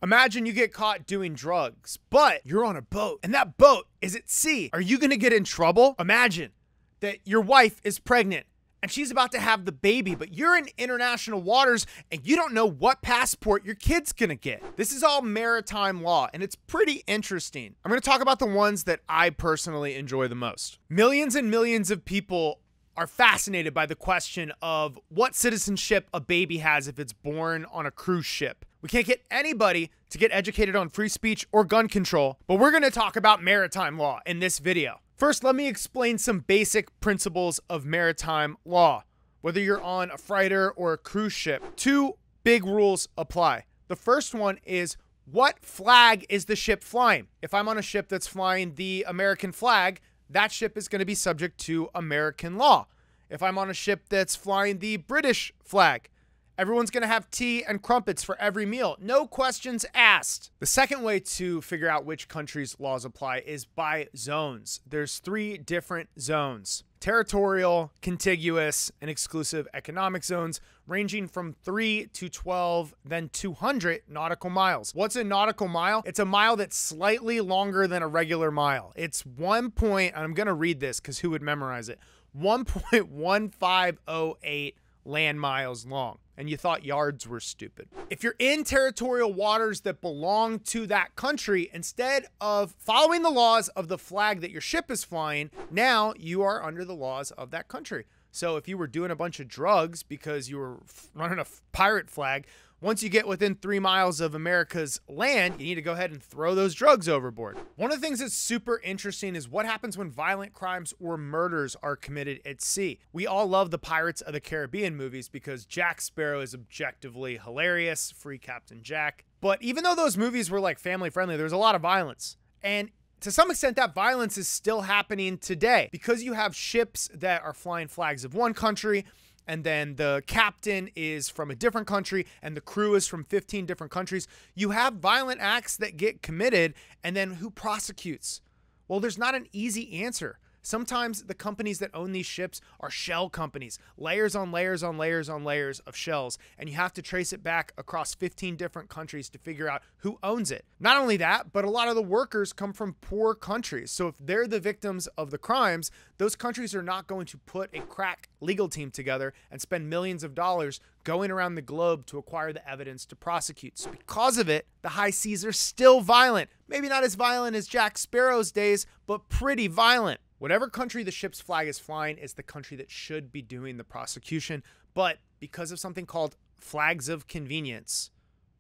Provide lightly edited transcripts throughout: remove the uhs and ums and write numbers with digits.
Imagine you get caught doing drugs, but you're on a boat and that boat is at sea. Are you gonna get in trouble? Imagine that your wife is pregnant and she's about to have the baby, but you're in international waters and you don't know what passport your kid's gonna get. This is all maritime law and it's pretty interesting. I'm gonna talk about the ones that I personally enjoy the most. Millions and millions of people are fascinated by the question of what citizenship a baby has if it's born on a cruise ship. We can't get anybody to get educated on free speech or gun control, but we're gonna talk about maritime law in this video. First, let me explain some basic principles of maritime law. Whether you're on a freighter or a cruise ship, two big rules apply. The first one is, what flag is the ship flying? If I'm on a ship that's flying the American flag, that ship is going to be subject to American law. If I'm on a ship that's flying the British flag, everyone's going to have tea and crumpets for every meal. No questions asked. The second way to figure out which country's laws apply is by zones. There's 3 different zones: territorial, contiguous, and exclusive economic zones, ranging from 3 to 12, then 200 nautical miles. What's a nautical mile? It's a mile that's slightly longer than a regular mile. It's I'm going to read this because who would memorize it? 1.1508 land miles long. And you thought yards were stupid. If you're in territorial waters that belong to that country, instead of following the laws of the flag that your ship is flying, now you are under the laws of that country. So if you were doing a bunch of drugs because you were running a pirate flag, once you get within 3 miles of America's land, you need to go ahead and throw those drugs overboard. One of the things that's super interesting is what happens when violent crimes or murders are committed at sea. We all love the Pirates of the Caribbean movies because Jack Sparrow is objectively hilarious, free Captain Jack. But even though those movies were like family friendly, there was a lot of violence. And to some extent, that violence is still happening today because you have ships that are flying flags of one country, and then the captain is from a different country and the crew is from 15 different countries. You have violent acts that get committed, and then who prosecutes? Well, there's not an easy answer. Sometimes the companies that own these ships are shell companies, layers on layers on layers on layers of shells, and you have to trace it back across 15 different countries to figure out who owns it. Not only that, but a lot of the workers come from poor countries. So if they're the victims of the crimes, those countries are not going to put a crack legal team together and spend millions of dollars going around the globe to acquire the evidence to prosecute. So because of it, the high seas are still violent. Maybe not as violent as Jack Sparrow's days, but pretty violent. Whatever country the ship's flag is flying is the country that should be doing the prosecution. But because of something called flags of convenience,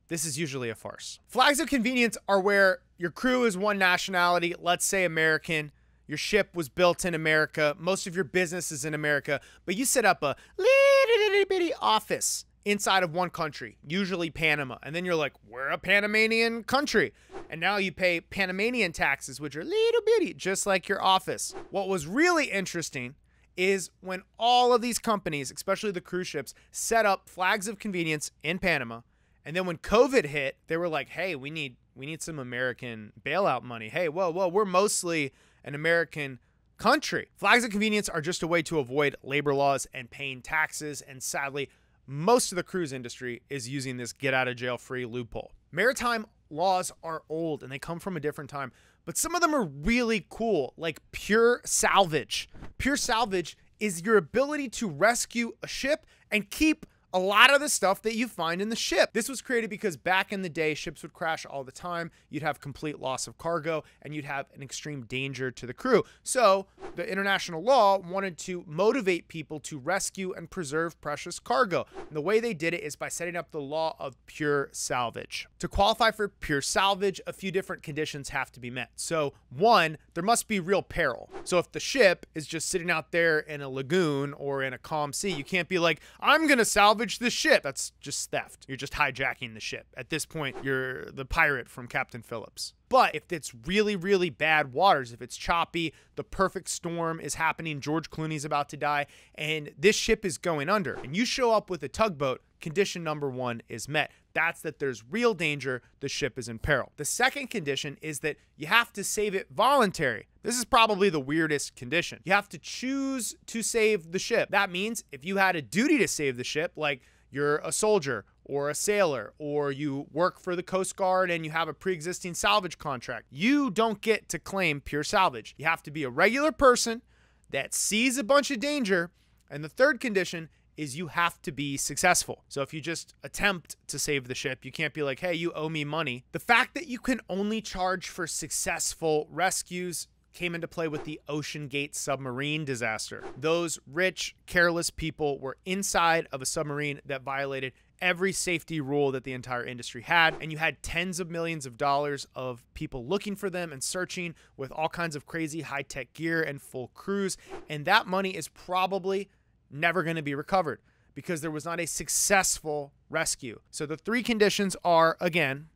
this is usually a farce. Flags of convenience are where your crew is one nationality, let's say American. Your ship was built in America. Most of your business is in America, but you set up a little bitty office inside of one country, usually Panama. And then you're like, we're a Panamanian country. And now you pay Panamanian taxes, which are little bitty, just like your office. What was really interesting is when all of these companies, especially the cruise ships, set up flags of convenience in Panama. And then when COVID hit, they were like, hey, we need some American bailout money. Hey, whoa, we're mostly an American country. Flags of convenience are just a way to avoid labor laws and paying taxes. And sadly, most of the cruise industry is using this get out of jail free loophole. Maritime laws are old and they come from a different time, but some of them are really cool, like pure salvage. Pure salvage is your ability to rescue a ship and keep a lot of the stuff that you find in the ship. This was created because back in the day, ships would crash all the time. You'd have complete loss of cargo and you'd have an extreme danger to the crew. So the international law wanted to motivate people to rescue and preserve precious cargo. And the way they did it is by setting up the law of pure salvage. To qualify for pure salvage, a few different conditions have to be met. So one, there must be real peril. So if the ship is just sitting out there in a lagoon or in a calm sea, you can't be like, I'm gonna salvage the ship. That's just theft. You're just hijacking the ship. At this point, you're the pirate from Captain Phillips. But if it's really, really bad waters, if it's choppy, the perfect storm is happening, George Clooney's about to die, and this ship is going under, and you show up with a tugboat, condition number one is met. That's that there's real danger, the ship is in peril. The second condition is that you have to save it voluntary. This is probably the weirdest condition. You have to choose to save the ship. That means if you had a duty to save the ship, like you're a soldier or a sailor, or you work for the Coast Guard and you have a pre-existing salvage contract, you don't get to claim pure salvage. You have to be a regular person that sees a bunch of danger. And the third condition is you have to be successful. So if you just attempt to save the ship, you can't be like, hey, you owe me money. The fact that you can only charge for successful rescues came into play with the Ocean Gate submarine disaster. Those rich, careless people were inside of a submarine that violated every safety rule that the entire industry had, and you had tens of millions of dollars of people looking for them and searching with all kinds of crazy high-tech gear and full crews, and that money is probably never going to be recovered because there was not a successful rescue. So the three conditions are, again,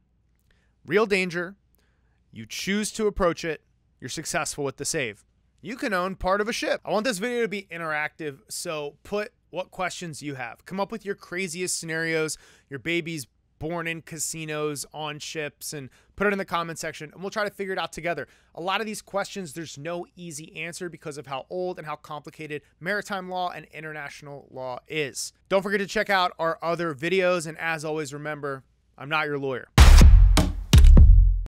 real danger, you choose to approach it, you're successful with the save. You can own part of a ship. I want this video to be interactive, so put what questions you have. Come up with your craziest scenarios, your baby's born in casinos, on ships, and put it in the comment section, and we'll try to figure it out together. A lot of these questions, there's no easy answer because of how old and how complicated maritime law and international law is. Don't forget to check out our other videos, and as always, remember, I'm not your lawyer.